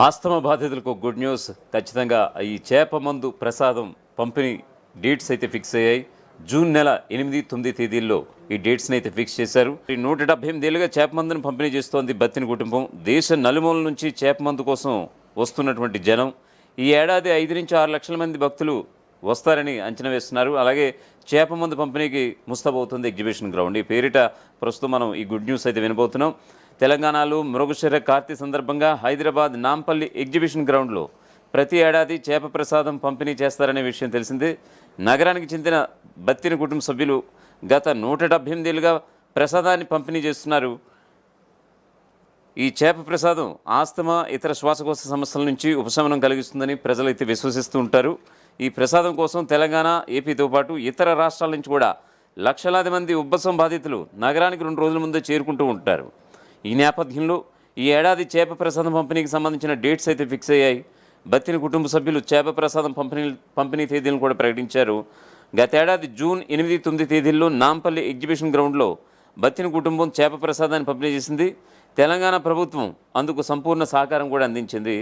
Asthma బాధితులకు good news. ఖచ్చితంగా ఈ చేప మందు ప్రసాదం పంపిణీ డేట్స్ అయితే ఫిక్స్ అయ్యాయి. జూన్ నెల 8, 9 తేదీల్లో ఈ డేట్స్ని అయితే ఫిక్స్ చేశారు. ఈ 178 ఏళ్ళుగా చేప మందును పంపిణీ చేస్తోంది బత్తిని కుటుంబం. దేశ నలుమూల నుంచి చేప మందు కోసం వస్తున్నటువంటి జనం ఈ ఏడాది 5 నుంచి 6 లక్షల మంది భక్తులు వస్తారని అంచనా వేస్తున్నారు. అలాగే చేప మందు పంపిణీకి ముస్తాబవుతుంది ఎగ్జిబిషన్ గ్రౌండ్. ఈ పేరిట ప్రస్తుతం మనం ఈ గుడ్ న్యూస్ అయితే వినబోతున్నాం. తెలంగాణలో మృగశిర కార్తీ సందర్భంగా హైదరాబాద్ నాంపల్లి ఎగ్జిబిషన్ గ్రౌండ్లో ప్రతి ఏడాది చేప ప్రసాదం పంపిణీ చేస్తారనే విషయం తెలిసిందే. నగరానికి చెందిన బత్తిని కుటుంబ సభ్యులు గత 178 ఏళ్ళుగా ప్రసాదాన్ని పంపిణీ చేస్తున్నారు. ఈ చేప ప్రసాదం ఆస్తమా ఇతర శ్వాసకోశ సమస్యల నుంచి ఉపశమనం కలిగిస్తుందని ప్రజలైతే విశ్వసిస్తూ ఉంటారు. ఈ ప్రసాదం కోసం తెలంగాణ, ఏపీతో పాటు ఇతర రాష్ట్రాల నుంచి కూడా లక్షలాది మంది ఉబ్బసం బాధితులు నగరానికి 2 రోజుల ముందే చేరుకుంటూ ఉంటారు. ఈ నేపథ్యంలో ఈ ఏడాది చేప ప్రసాదం పంపిణీకి సంబంధించిన డేట్స్ అయితే ఫిక్స్ అయ్యాయి. బత్తిని కుటుంబ సభ్యులు చేప ప్రసాదం పంపిణీ తేదీలను కూడా ప్రకటించారు. గతేడాది జూన్ 8, 9 తేదీల్లో నాంపల్లి ఎగ్జిబిషన్ గ్రౌండ్లో బత్తిని కుటుంబం చేప ప్రసాదాన్ని పంపిణీ చేసింది. తెలంగాణ ప్రభుత్వం అందుకు సంపూర్ణ సహకారం కూడా అందించింది.